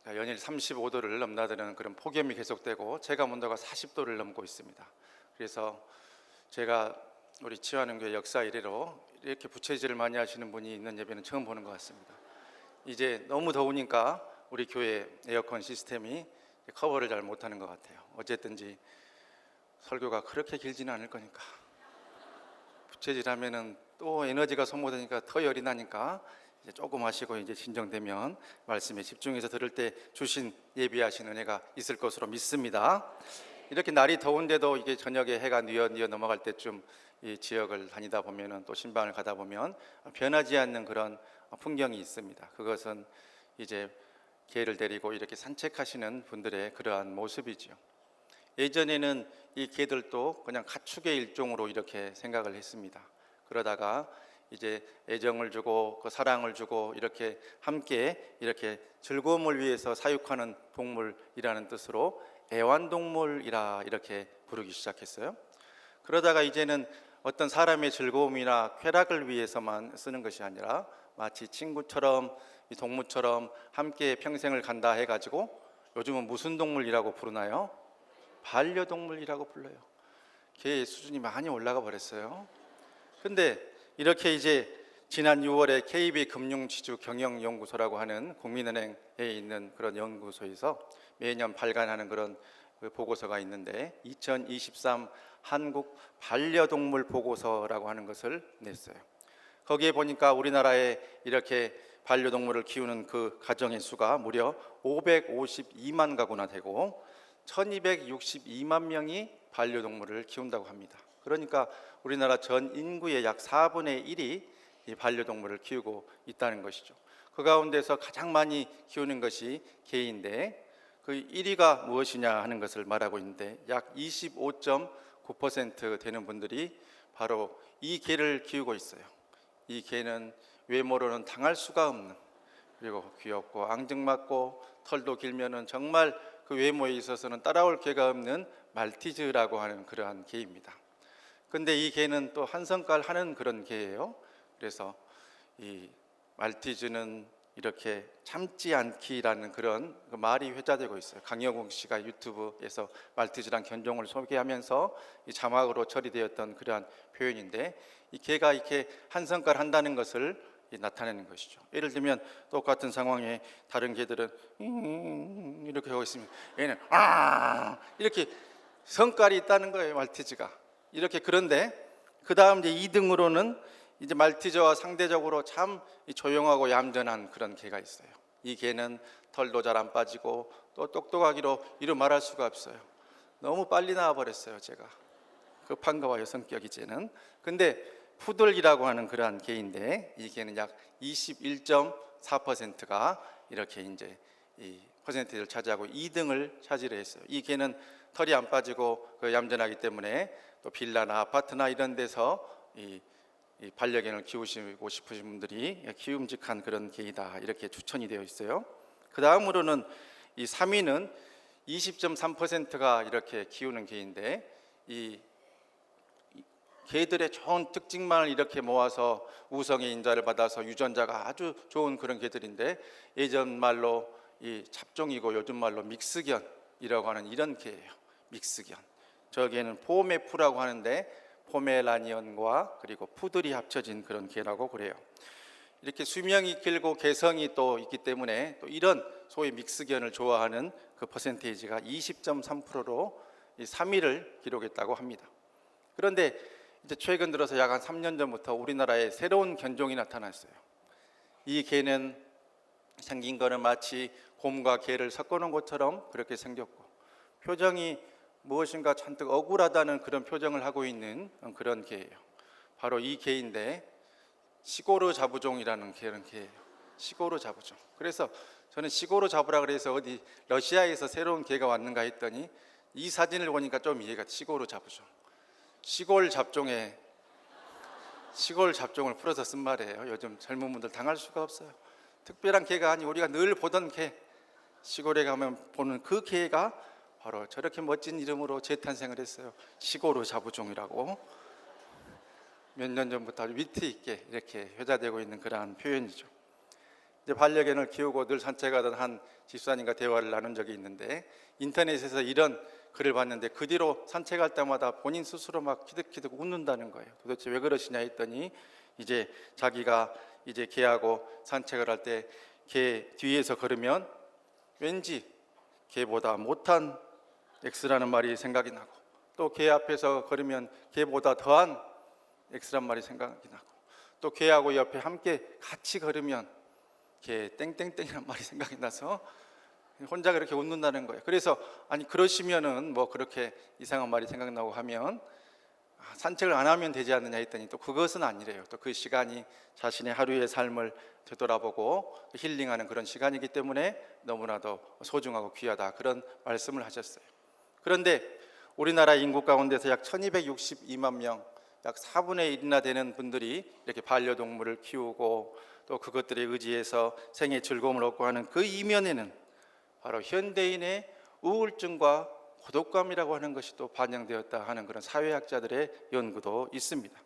연일 35도를 넘나드는 그런 폭염이 계속되고 체감 온도가 40도를 넘고 있습니다. 그래서 제가 우리 치유하는 교회 역사 이래로 이렇게 부채질을 많이 하시는 분이 있는 예배는 처음 보는 것 같습니다. 이제 너무 더우니까 우리 교회 에어컨 시스템이 커버를 잘 못하는 것 같아요. 어쨌든지 설교가 그렇게 길지는 않을 거니까, 부채질하면은 또 에너지가 소모되니까 더 열이 나니까 이제 조금 하시고 이제 진정되면 말씀에 집중해서 들을 때 주신 예비하신 은혜가 있을 것으로 믿습니다. 이렇게 날이 더운데도 이게 저녁에 해가 뉘어 넘어갈 때쯤 이 지역을 다니다 보면은 또 신방을 가다 보면 변하지 않는 그런 풍경이 있습니다. 그것은 이제 개를 데리고 이렇게 산책하시는 분들의 그러한 모습이죠. 예전에는 이 개들도 그냥 가축의 일종으로 이렇게 생각을 했습니다. 그러다가 이제 애정을 주고 그 사랑을 주고 이렇게 함께 이렇게 즐거움을 위해서 사육하는 동물이라는 뜻으로 애완동물이라 이렇게 부르기 시작했어요. 그러다가 이제는 어떤 사람의 즐거움이나 쾌락을 위해서만 쓰는 것이 아니라 마치 친구처럼 동무처럼 함께 평생을 간다 해가지고 요즘은 무슨 동물이라고 부르나요? 반려동물이라고 불러요. 개의 수준이 많이 올라가 버렸어요. 근데 이렇게 이제 지난 6월에 KB 금융지주 경영연구소라고 하는 국민은행에 있는 그런 연구소에서 매년 발간하는 그런 보고서가 있는데 2023 한국 반려동물 보고서라고 하는 것을 냈어요. 거기에 보니까 우리나라에 이렇게 반려동물을 키우는 그 가정의 수가 무려 552만 가구나 되고 1262만 명이 반려동물을 키운다고 합니다. 그러니까 우리나라 전 인구의 약 4분의 1이 이 반려동물을 키우고 있다는 것이죠. 그 가운데서 가장 많이 키우는 것이 개인데 그 1위가 무엇이냐 하는 것을 말하고 있는데 약 25.9% 되는 분들이 바로 이 개를 키우고 있어요. 이 개는 외모로는 당할 수가 없는, 그리고 귀엽고 앙증맞고 털도 길면은 정말 그 외모에 있어서는 따라올 개가 없는 말티즈라고 하는 그러한 개입니다. 근데 이 개는 또 한 성깔 하는 그런 개예요. 그래서 이 말티즈는 이렇게 참지 않기라는 그런 그 말이 회자되고 있어요. 강영욱 씨가 유튜브에서 말티즈란 견종을 소개하면서 이 자막으로 처리되었던 그러한 표현인데, 이 개가 이렇게 한 성깔 한다는 것을 나타내는 것이죠. 예를 들면 똑같은 상황에 다른 개들은 이렇게 하고 있으면 얘는 이렇게 성깔이 있다는 거예요, 말티즈가. 이렇게. 그런데 그 다음 이제 2등으로는 이제 말티즈와 상대적으로 참 조용하고 얌전한 그런 개가 있어요. 이 개는 털도 잘 안 빠지고 또 똑똑하기로 이루 말할 수가 없어요. 너무 빨리 나와버렸어요, 제가. 급한가 봐요, 성격이 쟤는. 근데 푸들이라고 하는 그러한 개인데 이 개는 약 21.4%가 이렇게 이제 이 퍼센테이지를 차지하고 2등을 차지를 했어요. 이 개는 털이 안 빠지고 얌전하기 때문에 또 빌라나 아파트나 이런 데서 이 반려견을 키우시고 싶으신 분들이 키움직한 그런 개이다 이렇게 추천이 되어 있어요. 그 다음으로는 이 3위는 20.3%가 이렇게 키우는 개인데 이 개들의 좋은 특징만을 이렇게 모아서 우성의 인자를 받아서 유전자가 아주 좋은 그런 개들인데 예전 말로 이 잡종이고 요즘 말로 믹스견이라고 하는 이런 개예요. 믹스견. 저 개는 포메프라고 하는데 포메라니언과 그리고 푸들이 합쳐진 그런 개라고 그래요. 이렇게 수명이 길고 개성이 또 있기 때문에 또 이런 소위 믹스견을 좋아하는 그 퍼센테이지가 20.3%로 3위를 기록했다고 합니다. 그런데 이제 최근 들어서 약 한 3년 전부터 우리나라에 새로운 견종이 나타났어요. 이 개는 생긴 거는 마치 곰과 개를 섞어놓은 것처럼 그렇게 생겼고 표정이 무엇인가 잔뜩 억울하다는 그런 표정을 하고 있는 그런 개예요. 바로 이 개인데 시고르 자부종이라는 그런 개예요. 시고르 자부종. 그래서 저는 시고르 자부라 그래서 어디 러시아에서 새로운 개가 왔는가 했더니 이 사진을 보니까 좀 이해가. 시고르 자부종. 시골 잡종을 풀어서 쓴 말이에요. 요즘 젊은 분들 당할 수가 없어요. 특별한 개가 아니 우리가 늘 보던 개, 시골에 가면 보는 그 개가 바로 저렇게 멋진 이름으로 재탄생을 했어요. 시고르 자부종이라고. 몇 년 전부터 아주 위트 있게 이렇게 회자되고 있는 그러한 표현이죠. 이제 반려견을 키우고 늘 산책하던 한 집사님과 대화를 나눈 적이 있는데, 인터넷에서 이런 글을 봤는데 그 뒤로 산책할 때마다 본인 스스로 막 키득키득 웃는다는 거예요. 도대체 왜 그러시냐 했더니, 이제 자기가 이제 개하고 산책을 할 때 개 뒤에서 걸으면 왠지 개보다 못한 X라는 말이 생각이 나고, 또 개 앞에서 걸으면 개보다 더한 X란 말이 생각이 나고, 또 개하고 옆에 함께 같이 걸으면 개 땡땡땡이란 말이 생각이 나서 혼자 그렇게 웃는다는 거예요. 그래서 아니 그러시면은 뭐 그렇게 이상한 말이 생각나고 하면 산책을 안 하면 되지 않느냐 했더니 또 그것은 아니래요. 또 그 시간이 자신의 하루의 삶을 되돌아보고 힐링하는 그런 시간이기 때문에 너무나도 소중하고 귀하다, 그런 말씀을 하셨어요. 그런데 우리나라 인구 가운데서 약 1262만 명, 약 4분의 1이나 되는 분들이 이렇게 반려동물을 키우고 또 그것들에 의지해서 생의 즐거움을 얻고 하는 그 이면에는 바로 현대인의 우울증과 고독감이라고 하는 것이 또 반영되었다 하는 그런 사회학자들의 연구도 있습니다.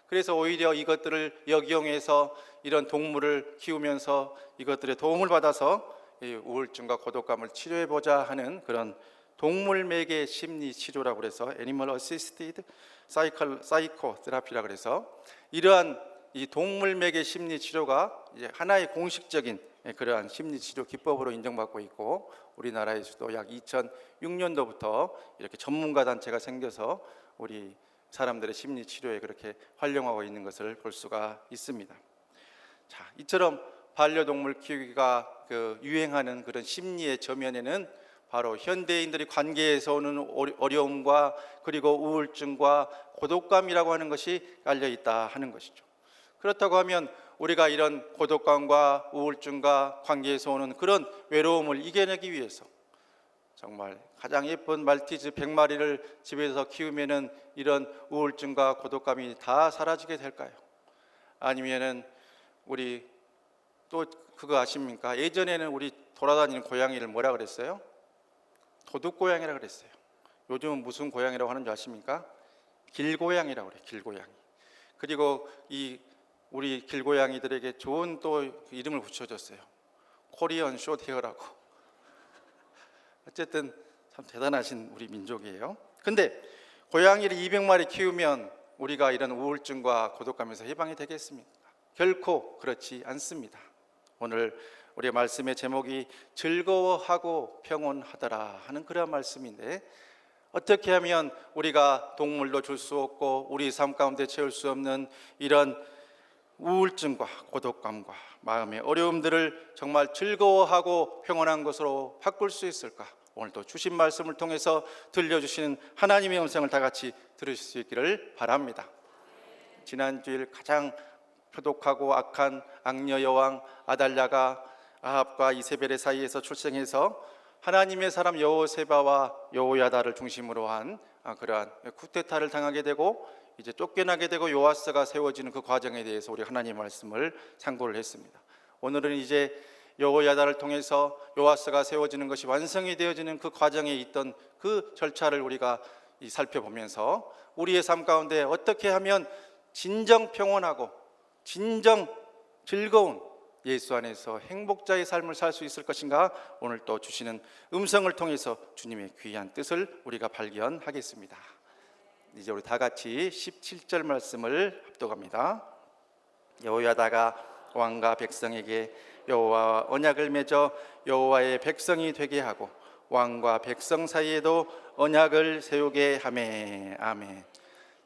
그래서 오히려 이것들을 역이용해서 이런 동물을 키우면서 이것들의 도움을 받아서 이 우울증과 고독감을 치료해보자 하는 그런 동물 매개 심리 치료라고 해서 애니멀 어시스티드 사이코 테라피라고 해서 이러한 이 동물 매개 심리 치료가 이제 하나의 공식적인 그러한 심리 치료 기법으로 인정받고 있고, 우리나라에서도 약 2006년도부터 이렇게 전문가 단체가 생겨서 우리 사람들의 심리 치료에 그렇게 활용하고 있는 것을 볼 수가 있습니다. 자, 이처럼 반려동물 키우기가 유행하는 그런 심리의 저면에는 바로 현대인들이 관계에서 오는 어려움과 그리고 우울증과 고독감이라고 하는 것이 깔려 있다 하는 것이죠. 그렇다고 하면 우리가 이런 고독감과 우울증과 관계에서 오는 그런 외로움을 이겨내기 위해서 정말 가장 예쁜 말티즈 100마리를 집에서 키우면은 이런 우울증과 고독감이 다 사라지게 될까요? 아니면은 우리 또 그거 아십니까? 예전에는 우리 돌아다니는 고양이를 뭐라 그랬어요? 도둑고양이라 그랬어요. 요즘은 무슨 고양이라고 하는 줄 아십니까? 길고양이라고 그래요. 길고양이. 그리고 이 우리 길고양이들에게 좋은 또 이름을 붙여줬어요. 코리안 숏헤어라고. 어쨌든 참 대단하신 우리 민족이에요. 근데 고양이를 200마리 키우면 우리가 이런 우울증과 고독감에서 해방이 되겠습니까? 결코 그렇지 않습니다. 오늘 우리의 말씀의 제목이 즐거워하고 평온하더라 하는 그런 말씀인데, 어떻게 하면 우리가 동물도 줄 수 없고 우리 삶 가운데 채울 수 없는 이런 우울증과 고독감과 마음의 어려움들을 정말 즐거워하고 평온한 것으로 바꿀 수 있을까? 오늘도 주신 말씀을 통해서 들려주시는 하나님의 음성을 다 같이 들으실 수 있기를 바랍니다. 지난주일 가장 표독하고 악한 악녀 여왕 아달랴가 아합과 이세벨의 사이에서 출생해서 하나님의 사람 여호세바와 여호야다를 중심으로 한 그러한 쿠데타를 당하게 되고 이제 쫓겨나게 되고 요아스가 세워지는 그 과정에 대해서 우리 하나님의 말씀을 참고를 했습니다. 오늘은 이제 여호야다를 통해서 요아스가 세워지는 것이 완성이 되어지는 그 과정에 있던 그 절차를 우리가 살펴보면서 우리의 삶 가운데 어떻게 하면 진정 평온하고 진정 즐거운 예수 안에서 행복자의 삶을 살 수 있을 것인가, 오늘 또 주시는 음성을 통해서 주님의 귀한 뜻을 우리가 발견하겠습니다. 이제 우리 다 같이 17절 말씀을 합독합니다. 여호야다가 왕과 백성에게 여호와와 언약을 맺어 여호와의 백성이 되게 하고 왕과 백성 사이에도 언약을 세우게 하매. 아멘.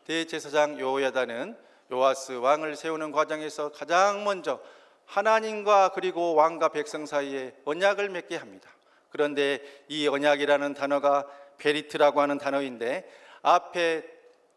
대제사장 여호야다는 요아스 왕을 세우는 과정에서 가장 먼저 하나님과 그리고 왕과 백성 사이에 언약을 맺게 합니다. 그런데 이 언약이라는 단어가 베리트라고 하는 단어인데 앞에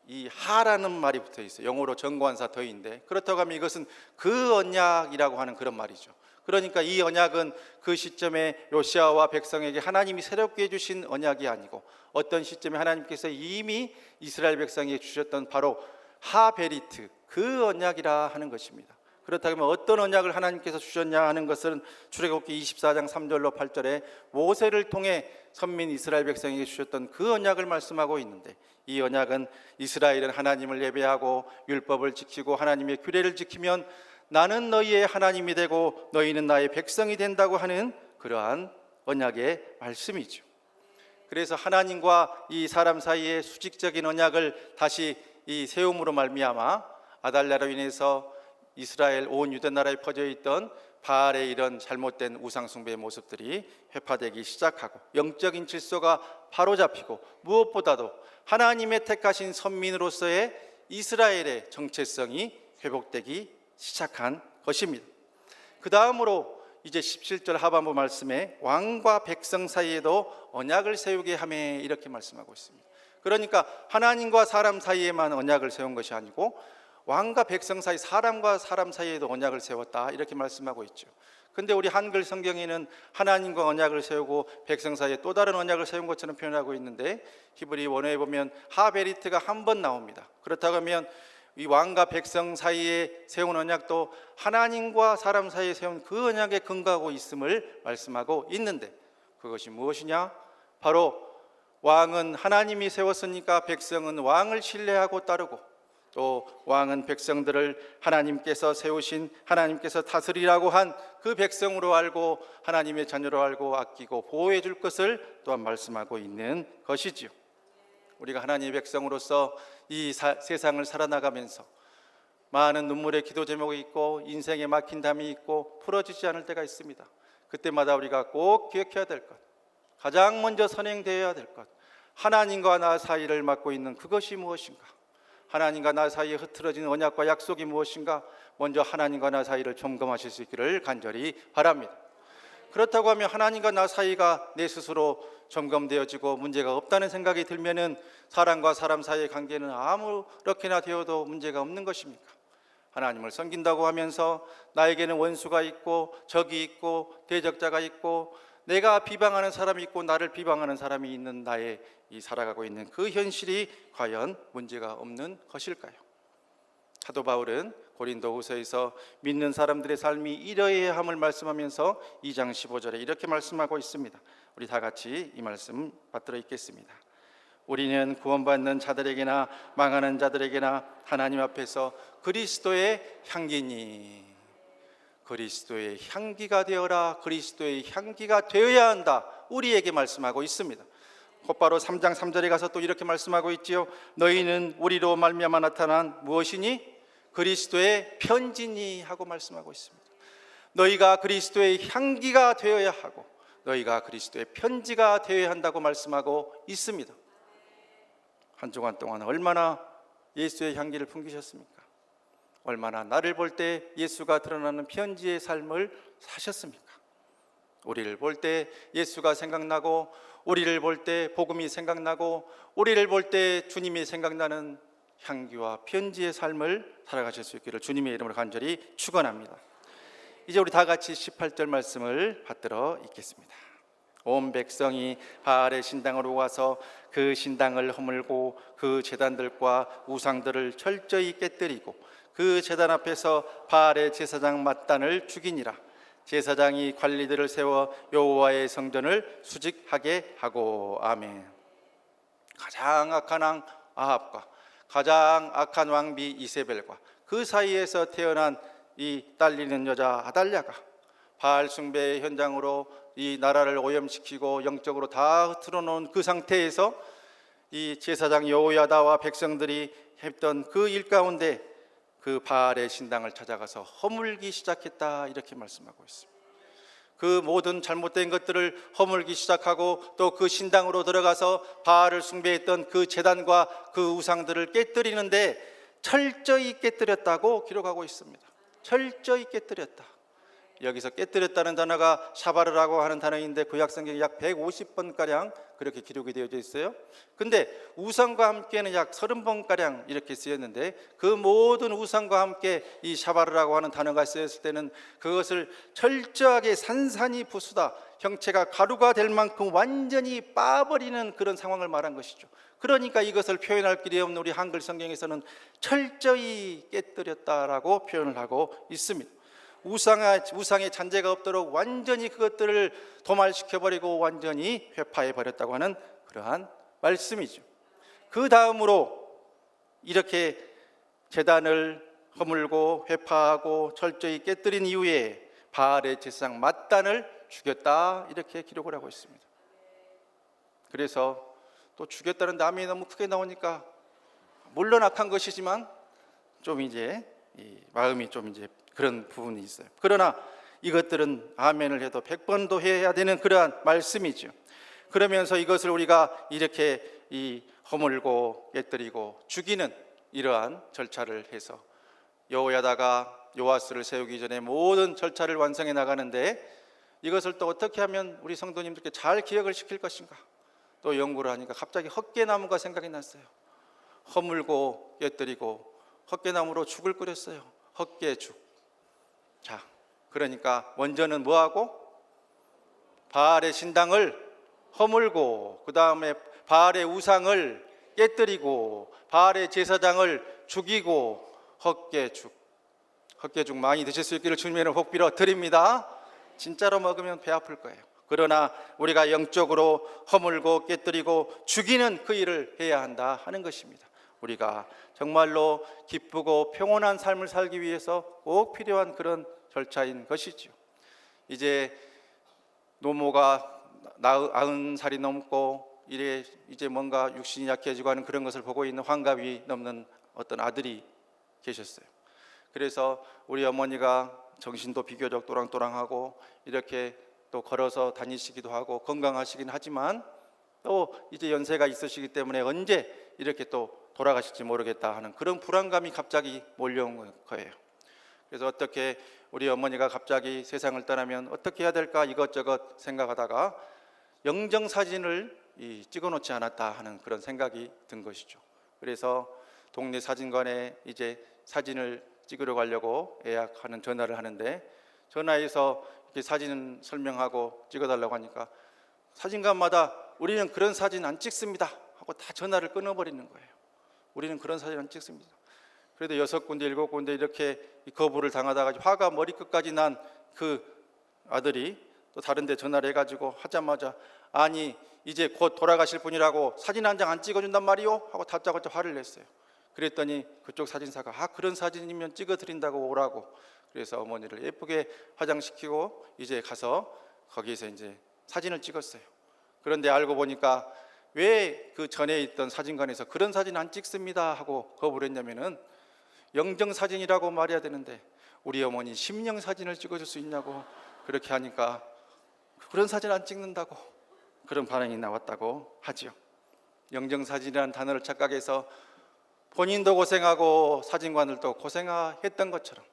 이 하라는 말이 붙어 있어요. 영어로 정관사 더인데, 그렇다고 하면 이것은 그 언약이라고 하는 그런 말이죠. 그러니까 이 언약은 그 시점에 요시아와 백성에게 하나님이 새롭게 해주신 언약이 아니고 어떤 시점에 하나님께서 이미 이스라엘 백성에게 주셨던 바로 하베리트, 그 언약이라 하는 것입니다. 그렇다면 어떤 언약을 하나님께서 주셨냐 하는 것은 출애굽기 24장 3절로 8절에 모세를 통해 선민 이스라엘 백성에게 주셨던 그 언약을 말씀하고 있는데, 이 언약은 이스라엘은 하나님을 예배하고 율법을 지키고 하나님의 규례를 지키면 나는 너희의 하나님이 되고 너희는 나의 백성이 된다고 하는 그러한 언약의 말씀이죠. 그래서 하나님과 이 사람 사이의 수직적인 언약을 다시 이 세움으로 말미암아 아달랴로 인해서 이스라엘 온 유대 나라에 퍼져 있던 바알의 이런 잘못된 우상 숭배의 모습들이 회파되기 시작하고 영적인 질서가 바로잡히고 무엇보다도 하나님의 택하신 선민으로서의 이스라엘의 정체성이 회복되기 시작한 것입니다. 그 다음으로 이제 17절 하반부 말씀에 왕과 백성 사이에도 언약을 세우게 하며 이렇게 말씀하고 있습니다. 그러니까 하나님과 사람 사이에만 언약을 세운 것이 아니고 왕과 백성 사이, 사람과 사람 사이에도 언약을 세웠다 이렇게 말씀하고 있죠. 근데 우리 한글 성경에는 하나님과 언약을 세우고 백성 사이에 또 다른 언약을 세운 것처럼 표현하고 있는데 히브리 원어에 보면 하베리트가 한 번 나옵니다. 그렇다고 하면 이 왕과 백성 사이에 세운 언약도 하나님과 사람 사이에 세운 그 언약에 근거하고 있음을 말씀하고 있는데 그것이 무엇이냐? 바로 왕은 하나님이 세웠으니까 백성은 왕을 신뢰하고 따르고 또 왕은 백성들을 하나님께서 세우신 하나님께서 다스리라고 한 그 백성으로 알고 하나님의 자녀로 알고 아끼고 보호해 줄 것을 또한 말씀하고 있는 것이지요. 우리가 하나님의 백성으로서 이 세상을 살아나가면서 많은 눈물의 기도 제목이 있고 인생에 막힌 담이 있고 풀어지지 않을 때가 있습니다. 그때마다 우리가 꼭 기억해야 될 것, 가장 먼저 선행되어야 될 것, 하나님과 나 사이를 맡고 있는 그것이 무엇인가? 하나님과 나 사이에 흐트러진 언약과 약속이 무엇인가? 먼저 하나님과 나 사이를 점검하실 수 있기를 간절히 바랍니다. 그렇다고 하면 하나님과 나 사이가 내 스스로 점검되어지고 문제가 없다는 생각이 들면은 사람과 사람 사이의 관계는 아무렇게나 되어도 문제가 없는 것입니까? 하나님을 섬긴다고 하면서 나에게는 원수가 있고 적이 있고 대적자가 있고 내가 비방하는 사람이 있고 나를 비방하는 사람이 있는 나의 이 살아가고 있는 그 현실이 과연 문제가 없는 것일까요? 사도 바울은 고린도후서에서 믿는 사람들의 삶이 이러해야 함을 말씀하면서 2장 15절에 이렇게 말씀하고 있습니다. 우리 다 같이 이 말씀 받들어 읽겠습니다. 우리는 구원받는 자들에게나 망하는 자들에게나 하나님 앞에서 그리스도의 향기니 그리스도의 향기가 되어라. 그리스도의 향기가 되어야 한다. 우리에게 말씀하고 있습니다. 곧바로 3장 3절에 가서 또 이렇게 말씀하고 있지요. 너희는 우리로 말미암아 나타난 무엇이니? 그리스도의 편지니 하고 말씀하고 있습니다. 너희가 그리스도의 향기가 되어야 하고 너희가 그리스도의 편지가 되어야 한다고 말씀하고 있습니다. 한 주간 동안 얼마나 예수의 향기를 풍기셨습니까? 얼마나 나를 볼 때 예수가 드러나는 편지의 삶을 사셨습니까? 우리를 볼 때 예수가 생각나고 우리를 볼 때 복음이 생각나고 우리를 볼 때 주님이 생각나는 향기와 편지의 삶을 살아가실 수 있기를 주님의 이름으로 간절히 축원합니다. 이제 우리 다 같이 18절 말씀을 받들어 읽겠습니다. 온 백성이 바알의 신당으로 와서 그 신당을 허물고 그 제단들과 우상들을 철저히 깨뜨리고 그 제단 앞에서 바알의 제사장 맏단을 죽이니라. 제사장이 관리들을 세워 여호와의 성전을 수직하게 하고. 아멘. 가장 악한 왕 아합과 가장 악한 왕비 이세벨과 그 사이에서 태어난 이 딸리는 여자 아달랴가 바알 숭배의 현장으로 이 나라를 오염시키고 영적으로 다 흐트러 놓은 그 상태에서 이 제사장 여호야다와 백성들이 했던 그 일 가운데 그 바알의 신당을 찾아가서 허물기 시작했다 이렇게 말씀하고 있습니다. 그 모든 잘못된 것들을 허물기 시작하고 또 그 신당으로 들어가서 바알을 숭배했던 그 제단과 그 우상들을 깨뜨리는데 철저히 깨뜨렸다고 기록하고 있습니다. 철저히 깨뜨렸다. 여기서 깨뜨렸다는 단어가 샤바르라고 하는 단어인데 구약성경에 약 150번가량 그렇게 기록이 되어져 있어요. 근데 우상과 함께는 약 30번가량 이렇게 쓰였는데 그 모든 우상과 함께 이 샤바르라고 하는 단어가 쓰였을 때는 그것을 철저하게 산산이 부수다, 형체가 가루가 될 만큼 완전히 빠버리는 그런 상황을 말한 것이죠. 그러니까 이것을 표현할 길이 없는 우리 한글 성경에서는 철저히 깨뜨렸다라고 표현을 하고 있습니다. 우상의 잔재가 없도록 완전히 그것들을 도말시켜버리고 완전히 회파해버렸다고 하는 그러한 말씀이죠. 그 다음으로 이렇게 제단을 허물고 회파하고 철저히 깨뜨린 이후에 바알의 제사장 맏단을 죽였다, 이렇게 기록을 하고 있습니다. 그래서 또 죽였다는 남이 너무 크게 나오니까 물론 악한 것이지만 좀 이제 마음이 좀 이제 그런 부분이 있어요. 그러나 이것들은 아멘을 해도 100번도 해야 되는 그러한 말씀이죠. 그러면서 이것을 우리가 이렇게 허물고 깨뜨리고 죽이는 이러한 절차를 해서 여호야다가 요아스를 세우기 전에 모든 절차를 완성해 나가는데, 이것을 또 어떻게 하면 우리 성도님들께 잘 기억을 시킬 것인가, 또 연구를 하니까 갑자기 헛개나무가 생각이 났어요. 허물고 깨뜨리고 헛개나무로 죽을 끓였어요. 헛개죽. 자, 그러니까 먼저는 뭐하고? 바알의 신당을 허물고, 그 다음에 바알의 우상을 깨뜨리고, 바알의 제사장을 죽이고, 헛개죽 많이 드실 수 있기를 주님의 복 빌어 드립니다. 진짜로 먹으면 배 아플 거예요. 그러나 우리가 영적으로 허물고 깨뜨리고 죽이는 그 일을 해야 한다 하는 것입니다. 우리가 정말로 기쁘고 평온한 삶을 살기 위해서 꼭 필요한 그런 절차인 것이죠. 이제 노모가 90살이 넘고 이제 뭔가 육신이 약해지고 하는 그런 것을 보고 있는 환갑이 넘는 어떤 아들이 계셨어요. 그래서 우리 어머니가 정신도 비교적 또랑또랑하고 이렇게 또 걸어서 다니시기도 하고 건강하시긴 하지만 또 이제 연세가 있으시기 때문에 언제 이렇게 또 돌아가실지 모르겠다 하는 그런 불안감이 갑자기 몰려온 거예요. 그래서 어떻게 우리 어머니가 갑자기 세상을 떠나면 어떻게 해야 될까 이것저것 생각하다가 영정사진을 찍어놓지 않았다 하는 그런 생각이 든 것이죠. 그래서 동네 사진관에 이제 사진을 찍으러 가려고 예약하는 전화를 하는데, 전화해서 이렇게 사진 설명하고 찍어달라고 하니까 사진관마다 우리는 그런 사진 안 찍습니다 하고 다 전화를 끊어버리는 거예요. 우리는 그런 사진 안 찍습니다. 그래도 6군데 7군데 이렇게 거부를 당하다가 화가 머리끝까지 난 그 아들이 또 다른 데 전화를 해가지고 하자마자, 아니 이제 곧 돌아가실 분이라고 사진 한 장 안 찍어준단 말이요? 하고 다짜고짜 화를 냈어요. 그랬더니 그쪽 사진사가 그런 사진이면 찍어드린다고 오라고. 그래서 어머니를 예쁘게 화장시키고 이제 가서 거기에서 이제 사진을 찍었어요. 그런데 알고 보니까 왜 그 전에 있던 사진관에서 그런 사진 안 찍습니다 하고 거부를 했냐면은, 영정사진이라고 말해야 되는데 우리 어머니 심령사진을 찍어줄 수 있냐고 그렇게 하니까 그런 사진 안 찍는다고 그런 반응이 나왔다고 하죠. 영정사진이라는 단어를 착각해서 본인도 고생하고 사진관들도 고생했던 것처럼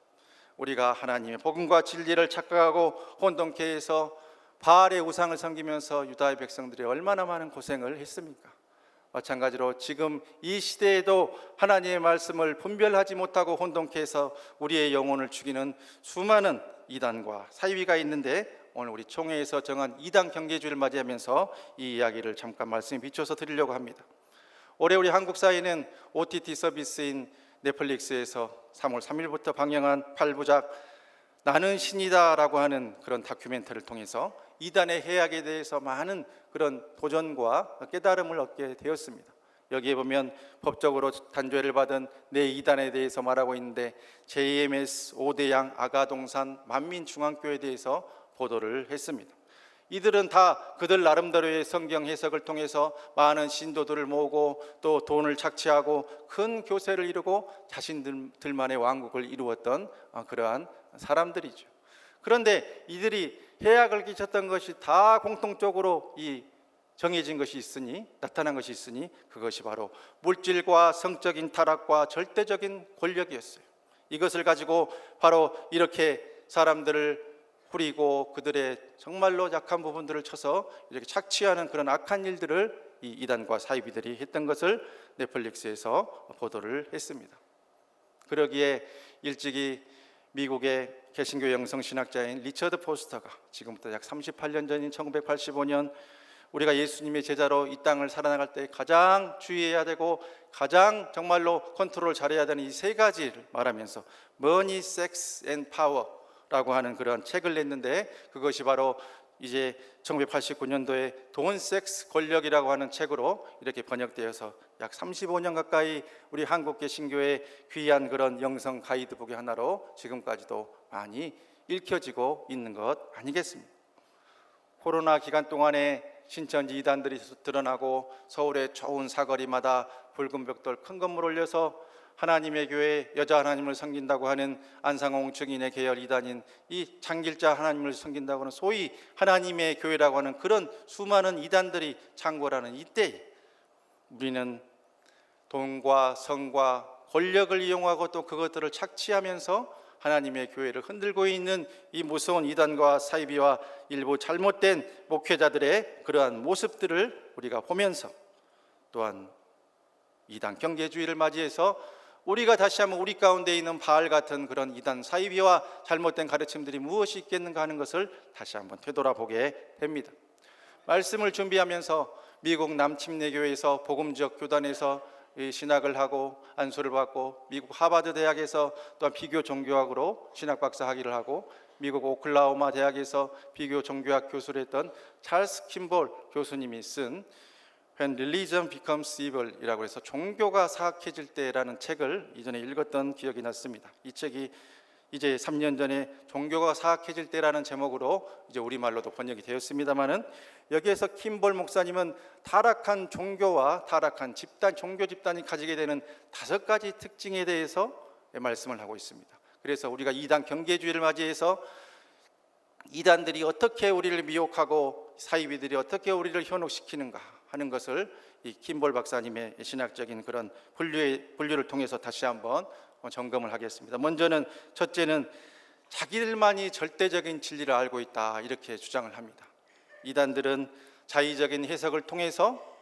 우리가 하나님의 복음과 진리를 착각하고 혼돈케 해서 바알의 우상을 섬기면서 유다의 백성들이 얼마나 많은 고생을 했습니까? 마찬가지로 지금 이 시대에도 하나님의 말씀을 분별하지 못하고 혼돈케 해서 우리의 영혼을 죽이는 수많은 이단과 사이비가 있는데, 오늘 우리 총회에서 정한 이단 경계주의를 맞이하면서 이 이야기를 잠깐 말씀에 비춰서 드리려고 합니다. 올해 우리 한국 사회는 OTT 서비스인 넷플릭스에서 3월 3일부터 방영한 8부작 나는 신이다라고 하는 그런 다큐멘터리를 통해서 이단의 해악에 대해서 많은 그런 도전과 깨달음을 얻게 되었습니다. 여기에 보면 법적으로 단죄를 받은 네 이단에 대해서 말하고 있는데, JMS, 오대양, 아가동산, 만민중앙교회에 대해서 보도를 했습니다. 이들은 다 그들 나름대로의 성경 해석을 통해서 많은 신도들을 모으고 또 돈을 착취하고 큰 교세를 이루고 자신들만의 왕국을 이루었던 그러한 사람들이죠. 그런데 이들이 해악을 끼쳤던 것이 다 공통적으로 정해진 것이 있으니, 나타난 것이 있으니, 그것이 바로 물질과 성적인 타락과 절대적인 권력이었어요. 이것을 가지고 바로 이렇게 사람들을 뿌리고 그들의 정말로 약한 부분들을 쳐서 이렇게 착취하는 그런 악한 일들을 이 이단과 사이비들이 했던 것을 넷플릭스에서 보도를 했습니다. 그러기에 일찍이 미국의 개신교 영성신학자인 리처드 포스터가 지금부터 약 38년 전인 1985년 우리가 예수님의 제자로 이 땅을 살아나갈 때 가장 주의해야 되고 가장 정말로 컨트롤 잘해야 되는 이 세 가지를 말하면서 머니, 섹스 앤 파워라고 하는 그런 책을 냈는데, 그것이 바로 이제 1989년도에 돈, 섹스, 권력이라고 하는 책으로 이렇게 번역되어서 약 35년 가까이 우리 한국개신교의 귀한 그런 영성 가이드북의 하나로 지금까지도 많이 읽혀지고 있는 것 아니겠습니까? 코로나 기간 동안에 신천지 이단들이 드러나고 서울의 좋은 사거리마다 붉은 벽돌 큰 건물 올려서 하나님의 교회 여자 하나님을 섬긴다고 하는 안상홍 증인의 계열 이단인 이 창길자 하나님을 섬긴다고 하는 소위 하나님의 교회라고 하는 그런 수많은 이단들이 창궐하는 이때 우리는 돈과 성과 권력을 이용하고 또 그것들을 착취하면서 하나님의 교회를 흔들고 있는 이 무서운 이단과 사이비와 일부 잘못된 목회자들의 그러한 모습들을 우리가 보면서 또한 이단 경계주의를 맞이해서 우리가 다시 한번 우리 가운데 있는 바알 같은 그런 이단 사이비와 잘못된 가르침들이 무엇이 있겠는가 하는 것을 다시 한번 되돌아보게 됩니다. 말씀을 준비하면서 미국 남침례교회에서 복음지역 교단에서 신학을 하고 안수를 받고 미국 하버드 대학에서 또한 비교 종교학으로 신학 박사 학위를 하고 미국 오클라호마 대학에서 비교 종교학 교수를 했던 찰스 킴볼 교수님이 쓴 When Religion Becomes Evil이라고 해서 종교가 사악해질 때라는 책을 이전에 읽었던 기억이 났습니다. 이 책이 이제 3년 전에 종교가 사악해질 때라는 제목으로 이제 우리말로도 번역이 되었습니다만은 여기에서 킴볼 목사님은 타락한 종교와 타락한 집단, 종교 집단이 가지게 되는 5가지 특징에 대해서 말씀을 하고 있습니다. 그래서 우리가 이단 경계주의를 맞이해서 이단들이 어떻게 우리를 미혹하고 사이비들이 어떻게 우리를 현혹시키는가 하는 것을 이 킴볼 박사님의 신학적인 그런 분류를 통해서 다시 한번 점검을 하겠습니다. 먼저는 첫째는 자기들만이 절대적인 진리를 알고 있다 이렇게 주장을 합니다. 이단들은 자의적인 해석을 통해서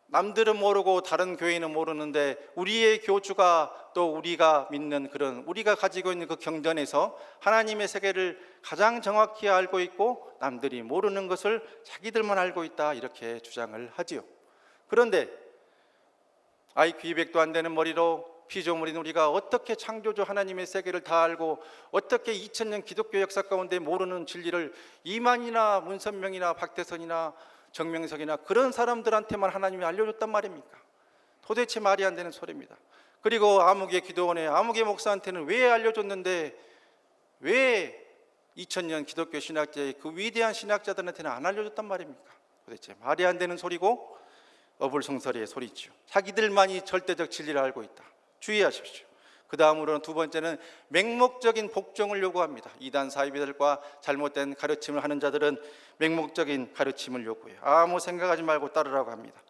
남들은 모르고 다른 교회는 모르는데 우리의 교주가 또 우리가 믿는 그런 우리가 가지고 있는 그 경전에서 하나님의 세계를 가장 정확히 알고 있고 남들이 모르는 것을 자기들만 알고 있다 이렇게 주장을 하지요. 그런데 IQ 200도 안 되는 머리로 피조물인 우리가 어떻게 창조주 하나님의 세계를 다 알고 어떻게 2000년 기독교 역사 가운데 모르는 진리를 이만희나 문선명이나 박태선이나 정명석이나 그런 사람들한테만 하나님이 알려줬단 말입니까? 도대체 말이 안 되는 소리입니다. 그리고 아무개 기도원의 아무개 목사한테는 왜 알려줬는데 왜 2000년 기독교 신학자의 그 위대한 신학자들한테는 안 알려줬단 말입니까? 도대체 말이 안 되는 소리고 어불성설의 소리죠. 자기들만이 절대적 진리를 알고 있다. 주의하십시오. 그 다음으로는 두 번째는 맹목적인 복종을 요구합니다. 이단 사이비들과 잘못된 가르침을 하는 자들은 맹목적인 가르침을 요구해요. 아무 생각하지 말고 따르라고 합니다.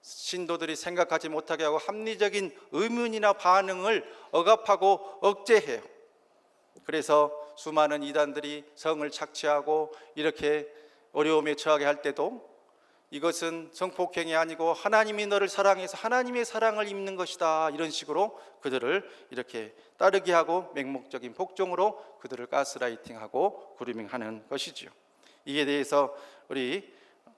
신도들이 생각하지 못하게 하고 합리적인 의문이나 반응을 억압하고 억제해요. 그래서 수많은 이단들이 성을 착취하고 이렇게 어려움에 처하게 할 때도 이것은 성폭행이 아니고 하나님이 너를 사랑해서 하나님의 사랑을 입는 것이다 이런 식으로 그들을 이렇게 따르게 하고 맹목적인 복종으로 그들을 가스라이팅하고 그루밍하는 것이지요. 이에 대해서 우리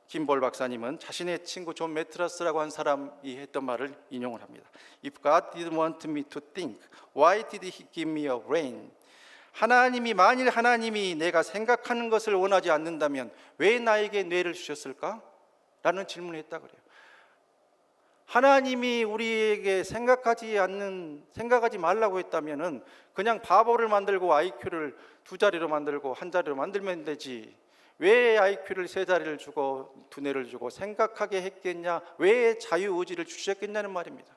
김볼 박사님은 자신의 친구 존 매트러스라고 한 사람이 했던 말을 인용을 합니다. If God didn't want me to think, why did He give me a brain? 만일 하나님이 내가 생각하는 것을 원하지 않는다면 왜 나에게 뇌를 주셨을까? 라는 질문을 했다 그래요. 하나님이 우리에게 생각하지 말라고 했다면은 그냥 바보를 만들고 IQ를 2자리로 만들고 1자리로 만들면 되지. 왜 IQ를 3자리를 주고 2뇌를 주고 생각하게 했겠냐? 왜 자유의지를 주셨겠냐는 말입니다.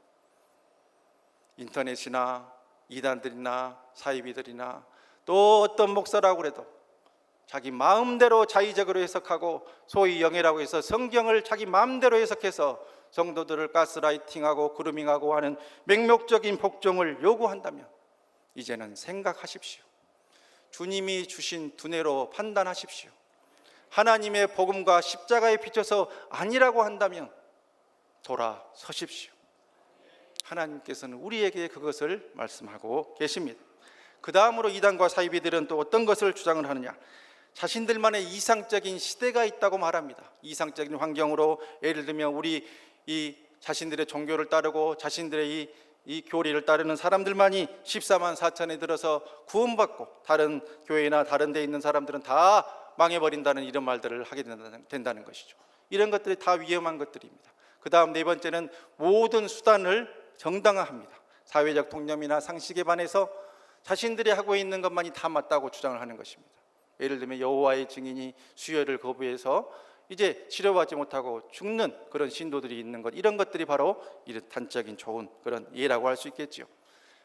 인터넷이나 이단들이나 사이비들이나 또 어떤 목사라고 그래도 자기 마음대로 자의적으로 해석하고 소위 영해라고 해서 성경을 자기 마음대로 해석해서 성도들을 가스라이팅하고 그루밍하고 하는 맹목적인 복종을 요구한다면 이제는 생각하십시오. 주님이 주신 두뇌로 판단하십시오. 하나님의 복음과 십자가에 비춰서 아니라고 한다면 돌아서십시오. 하나님께서는 우리에게 그것을 말씀하고 계십니다. 그 다음으로 이단과 사이비들은 또 어떤 것을 주장을 하느냐? 자신들만의 이상적인 시대가 있다고 말합니다. 이상적인 환경으로 예를 들면 우리 이 자신들의 종교를 따르고 자신들의 이 교리를 따르는 사람들만이 14만 4천에 들어서 구원받고 다른 교회나 다른 데 있는 사람들은 다 망해버린다는 이런 말들을 하게 된다는 것이죠. 이런 것들이 다 위험한 것들입니다. 그 다음 네 번째는 모든 수단을 정당화합니다. 사회적 통념이나 상식에 반해서 자신들이 하고 있는 것만이 다 맞다고 주장을 하는 것입니다. 예를 들면 여호와의 증인이 수혈을 거부해서 이제 치료받지 못하고 죽는 그런 신도들이 있는 것, 이런 것들이 바로 이런 단적인 좋은 그런 예라고 할 수 있겠죠.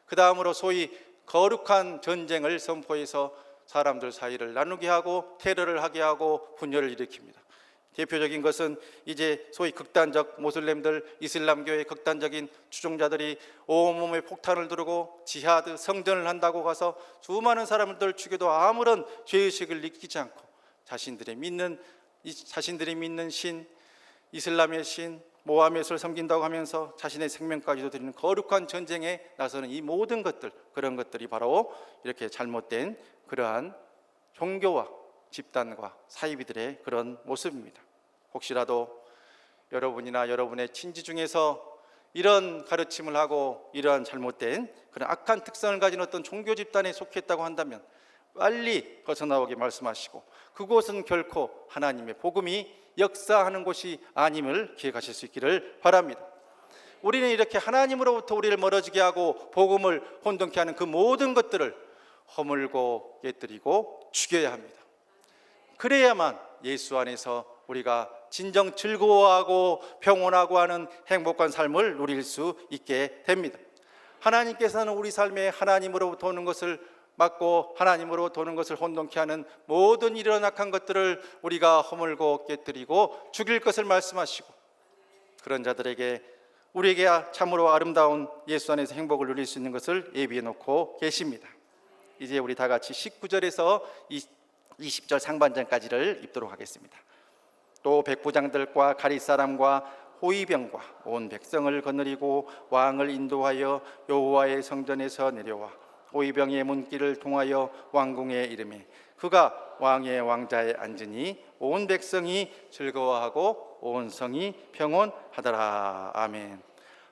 그 다음으로 소위 거룩한 전쟁을 선포해서 사람들 사이를 나누게 하고 테러를 하게 하고 분열을 일으킵니다. 대표적인 것은 이제 소위 극단적 모슬렘들, 이슬람교의 극단적인 추종자들이 온몸에 폭탄을 두르고 지하드, 성전을 한다고 가서 수많은 사람들 죽여도 아무런 죄의식을 느끼지 않고 자신들이 믿는 신, 이슬람의 신 모하메스를 섬긴다고 하면서 자신의 생명까지도 드리는 거룩한 전쟁에 나서는 이 모든 것들, 그런 것들이 바로 이렇게 잘못된 그러한 종교와 집단과 사이비들의 그런 모습입니다. 혹시라도 여러분이나 여러분의 친지 중에서 이런 가르침을 하고 이러한 잘못된 그런 악한 특성을 가진 어떤 종교 집단에 속했다고 한다면 빨리 벗어나오게 말씀하시고, 그곳은 결코 하나님의 복음이 역사하는 곳이 아님을 기억하실 수 있기를 바랍니다. 우리는 이렇게 하나님으로부터 우리를 멀어지게 하고 복음을 혼돈케 하는 그 모든 것들을 허물고 깨뜨리고 죽여야 합니다. 그래야만 예수 안에서 우리가 진정 즐거워하고 평온하고 하는 행복한 삶을 누릴 수 있게 됩니다. 하나님께서는 우리 삶에 하나님으로부터 오는 것을 막고 하나님으로부터 오는 것을 혼돈케 하는 모든 이런 악한 것들을 우리가 허물고 깨뜨리고 죽일 것을 말씀하시고, 그런 자들에게 우리에게 참으로 아름다운 예수 안에서 행복을 누릴 수 있는 것을 예비해 놓고 계십니다. 이제 우리 다 같이 19절에서 20절 상반절까지를 읽도록 하겠습니다. 또 백부장들과 가릿사람과 호위병과 온 백성을 거느리고 왕을 인도하여 여호와의 성전에서 내려와 호위병의 문길을 통하여 왕궁에 이르매 그가 왕의 왕자에 앉으니 온 백성이 즐거워하고 온 성이 평온하더라. 아멘.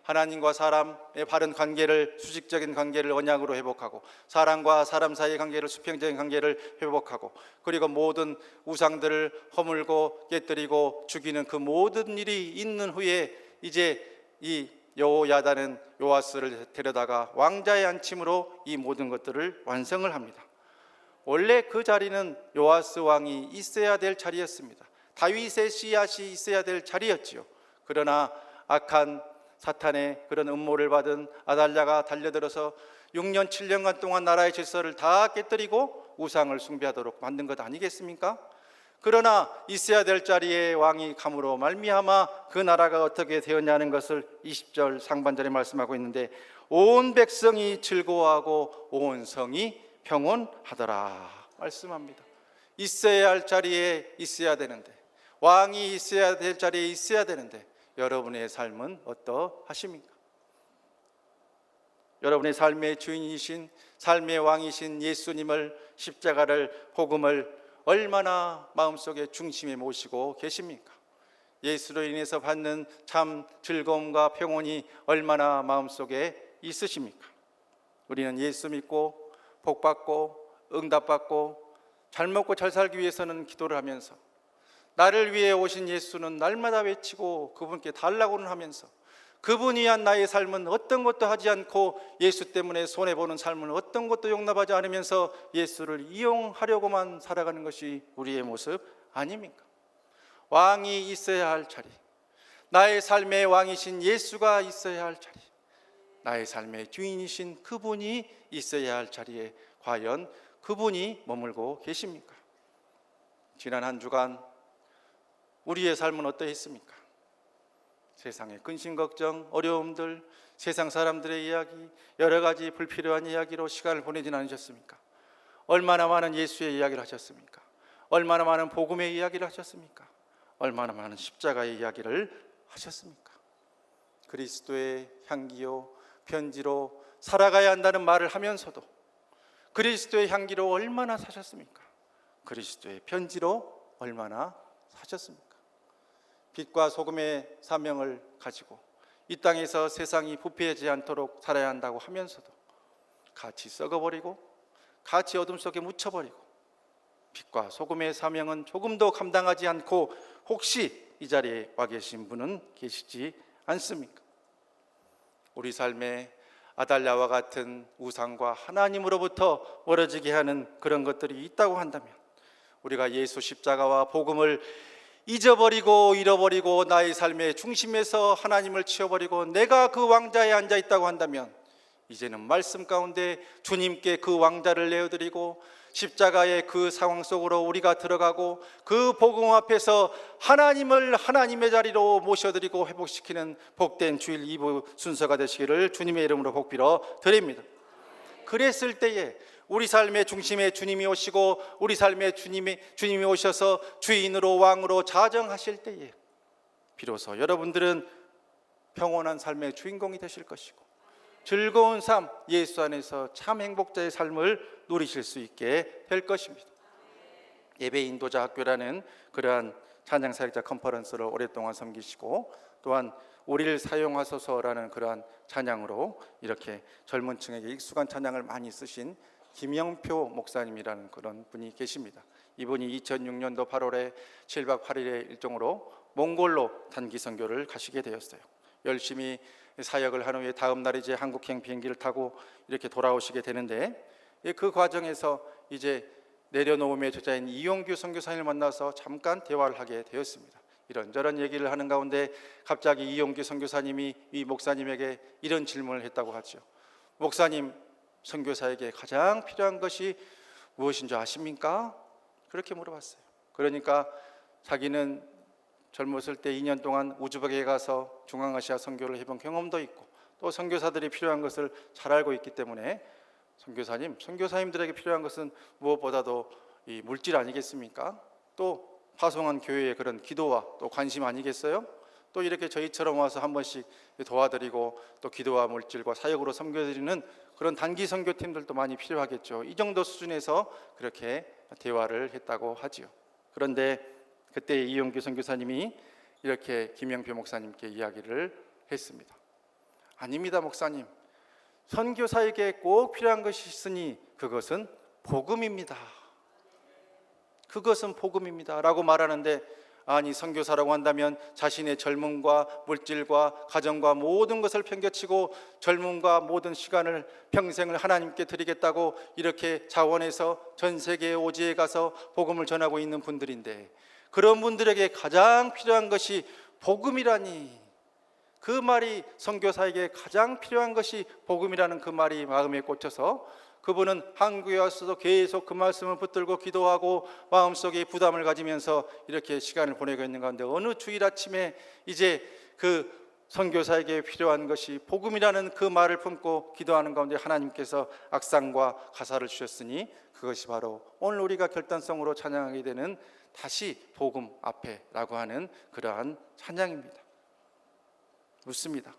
하나님과 사람의 바른 관계를, 수직적인 관계를 언약으로 회복하고, 사람과 사람 사이의 관계를 수평적인 관계를 회복하고, 그리고 모든 우상들을 허물고 깨뜨리고 죽이는 그 모든 일이 있는 후에 이제 이 여호야다는 요아스를 데려다가 왕자의 안침으로 이 모든 것들을 완성을 합니다. 원래 그 자리는 요아스 왕이 있어야 될 자리였습니다. 다윗의 씨앗이 있어야 될 자리였지요. 그러나 악한 사탄의 그런 음모를 받은 아달랴가 달려들어서 6년 7년간 동안 나라의 질서를 다 깨뜨리고 우상을 숭배하도록 만든 것 아니겠습니까? 그러나 있어야 될 자리에 왕이 감으로 말미암아 그 나라가 어떻게 되었냐는 것을 20절 상반절에 말씀하고 있는데, 온 백성이 즐거워하고 온 성이 평온하더라 말씀합니다. 있어야 할 자리에 있어야 되는데, 왕이 있어야 될 자리에 있어야 되는데 여러분의 삶은 어떠하십니까? 여러분의 삶의 주인이신, 삶의 왕이신 예수님을, 십자가를, 복음을 얼마나 마음속에 중심에 모시고 계십니까? 예수로 인해서 받는 참 즐거움과 평온이 얼마나 마음속에 있으십니까? 우리는 예수 믿고 복받고 응답받고 잘 먹고 잘 살기 위해서는 기도를 하면서, 나를 위해 오신 예수는 날마다 외치고 그분께 달라고는 하면서, 그분 위한 나의 삶은 어떤 것도 하지 않고 예수 때문에 손해보는 삶은 어떤 것도 용납하지 않으면서 예수를 이용하려고만 살아가는 것이 우리의 모습 아닙니까? 왕이 있어야 할 자리, 나의 삶의 왕이신 예수가 있어야 할 자리, 나의 삶의 주인이신 그분이 있어야 할 자리에 과연 그분이 머물고 계십니까? 지난 한 주간 우리의 삶은 어떠했습니까? 세상의 근심 걱정, 어려움들, 세상 사람들의 이야기, 여러 가지 불필요한 이야기로 시간을 보내진 않으셨습니까? 얼마나 많은 예수의 이야기를 하셨습니까? 얼마나 많은 복음의 이야기를 하셨습니까? 얼마나 많은 십자가의 이야기를 하셨습니까? 그리스도의 향기요 편지로 살아가야 한다는 말을 하면서도 그리스도의 향기로 얼마나 사셨습니까? 그리스도의 편지로 얼마나 사셨습니까? 빛과 소금의 사명을 가지고 이 땅에서 세상이 부패하지 않도록 살아야 한다고 하면서도 같이 썩어버리고 같이 어둠 속에 묻혀버리고 빛과 소금의 사명은 조금도 감당하지 않고 혹시 이 자리에 와 계신 분은 계시지 않습니까? 우리 삶에 아달랴와 같은 우상과 하나님으로부터 멀어지게 하는 그런 것들이 있다고 한다면, 우리가 예수 십자가와 복음을 잊어버리고 잃어버리고 나의 삶의 중심에서 하나님을 치워버리고 내가 그 왕자에 앉아 있다고 한다면, 이제는 말씀 가운데 주님께 그 왕자를 내어드리고 십자가의 그 상황 속으로 우리가 들어가고 그 복음 앞에서 하나님을 하나님의 자리로 모셔드리고 회복시키는 복된 주일 2부 순서가 되시기를 주님의 이름으로 복빌어 드립니다. 그랬을 때에 우리 삶의 중심에 주님이 오시고 우리 삶에 주님이 오셔서 주인으로 왕으로 자정하실 때에 비로소 여러분들은 평온한 삶의 주인공이 되실 것이고 즐거운 삶, 예수 안에서 참 행복자의 삶을 누리실 수 있게 될 것입니다. 예배 인도자 학교라는 그러한 찬양 사역자 컨퍼런스를 오랫동안 섬기시고, 또한 우리를 사용하소서라는 그러한 찬양으로 이렇게 젊은 층에게 익숙한 찬양을 많이 쓰신 김영표 목사님이라는 그런 분이 계십니다. 이분이 2006년도 8월에 7박 8일의 일정으로 몽골로 단기 선교를 가시게 되었어요. 열심히 사역을 한 후에 다음 날 이제 한국행 비행기를 타고 이렇게 돌아오시게 되는데, 그 과정에서 이제 내려놓음의 저자인 이용규 선교사님을 만나서 잠깐 대화를 하게 되었습니다. 이런저런 얘기를 하는 가운데 갑자기 이용규 선교사님이 이 목사님에게 이런 질문을 했다고 하죠. 목사님, 선교사에게 가장 필요한 것이 무엇인 줄 아십니까? 그렇게 물어봤어요. 그러니까 자기는 젊었을 때 2년 동안 우즈벡에 가서 중앙아시아 선교를 해본 경험도 있고 또 선교사들이 필요한 것을 잘 알고 있기 때문에, 선교사님들에게 필요한 것은 무엇보다도 이 물질 아니겠습니까? 또 파송한 교회의 그런 기도와 또 관심 아니겠어요? 또 이렇게 저희처럼 와서 한 번씩 도와드리고 또 기도와 물질과 사역으로 섬겨드리는 그런 단기 선교팀들도 많이 필요하겠죠. 이 정도 수준에서 그렇게 대화를 했다고 하지요. 그런데 그때 이용규 선교사님이 이렇게 김영표 목사님께 이야기를 했습니다. 아닙니다, 목사님. 선교사에게 꼭 필요한 것이 있으니 그것은 복음입니다. 그것은 복음입니다 라고 말하는데, 아니, 선교사라고 한다면 자신의 젊음과 물질과 가정과 모든 것을 평겨치고 젊음과 모든 시간을 평생을 하나님께 드리겠다고 이렇게 자원해서 전 세계의 오지에 가서 복음을 전하고 있는 분들인데, 그런 분들에게 가장 필요한 것이 복음이라니, 그 말이 선교사에게 가장 필요한 것이 복음이라는 그 말이 마음에 꽂혀서 그분은 한국에 와서도 계속 그 말씀을 붙들고 기도하고 마음속에 부담을 가지면서 이렇게 시간을 보내고 있는 가운데, 어느 주일 아침에 이제 그 선교사에게 필요한 것이 복음이라는 그 말을 품고 기도하는 가운데 하나님께서 악상과 가사를 주셨으니 그것이 바로 오늘 우리가 결단성으로 찬양하게 되는 다시 복음 앞에라고 하는 그러한 찬양입니다. 묻습니다.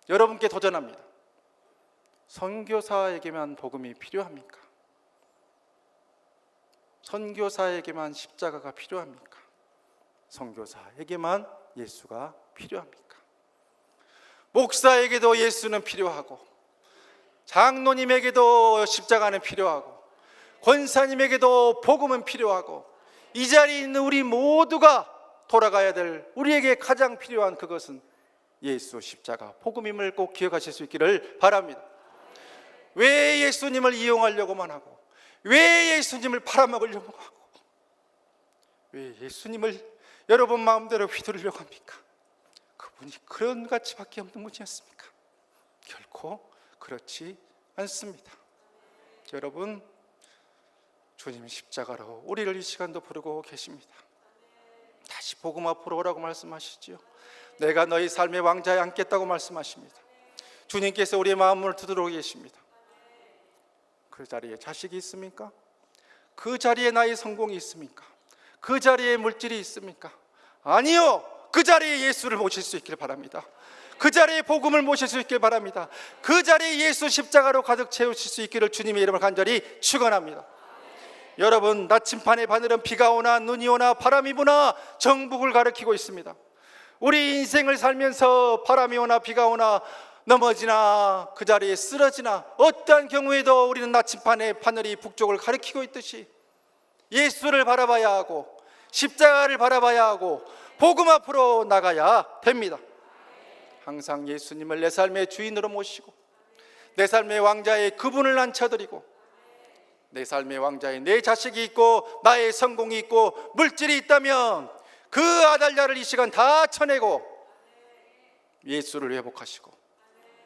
여러분께 도전합니다. 선교사에게만 복음이 필요합니까? 선교사에게만 십자가가 필요합니까? 선교사에게만 예수가 필요합니까? 목사에게도 예수는 필요하고, 장로님에게도 십자가는 필요하고, 권사님에게도 복음은 필요하고, 이 자리에 있는 우리 모두가 돌아가야 될 우리에게 가장 필요한 그것은 예수 십자가 복음임을 꼭 기억하실 수 있기를 바랍니다. 왜 예수님을 이용하려고만 하고, 왜 예수님을 팔아먹으려고 하고, 왜 예수님을 여러분 마음대로 휘두르려고 합니까? 그분이 그런 가치밖에 없는 분이었습니까? 결코 그렇지 않습니다. 여러분, 주님 십자가로 우리를 이 시간도 부르고 계십니다. 다시 복음 앞으로 오라고 말씀하시지요. 내가 너희 삶의 왕자에 앉겠다고 말씀하십니다. 주님께서 우리의 마음을 두드러 계십니다. 그 자리에 자식이 있습니까? 그 자리에 나의 성공이 있습니까? 그 자리에 물질이 있습니까? 아니요, 그 자리에 예수를 모실 수 있길 바랍니다. 그 자리에 복음을 모실 수 있길 바랍니다. 그 자리에 예수 십자가로 가득 채우실 수 있기를 주님의 이름을 간절히 축원합니다. 여러분, 나침반의 바늘은 비가 오나 눈이 오나 바람이 부나 정북을 가리키고 있습니다. 우리 인생을 살면서 바람이 오나 비가 오나 넘어지나 그 자리에 쓰러지나 어떠한 경우에도 우리는 나침반의 바늘이 북쪽을 가리키고 있듯이 예수를 바라봐야 하고 십자가를 바라봐야 하고 복음 앞으로 나가야 됩니다. 항상 예수님을 내 삶의 주인으로 모시고 내 삶의 왕자에 그분을 앉혀드리고 내 삶의 왕자에 내 자식이 있고 나의 성공이 있고 물질이 있다면 그 아달랴를 이 시간 다 쳐내고 예수를 회복하시고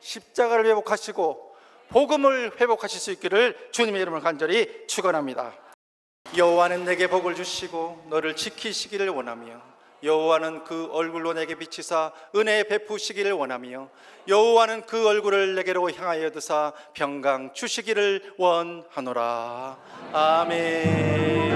십자가를 회복하시고 복음을 회복하실 수 있기를 주님의 이름으로 간절히 축원합니다. 여호와는 내게 복을 주시고 너를 지키시기를 원하며 여호와는 그 얼굴로 내게 비치사 은혜 베푸시기를 원하며 여호와는 그 얼굴을 내게로 향하여 드사 평강 주시기를 원하노라. 아멘.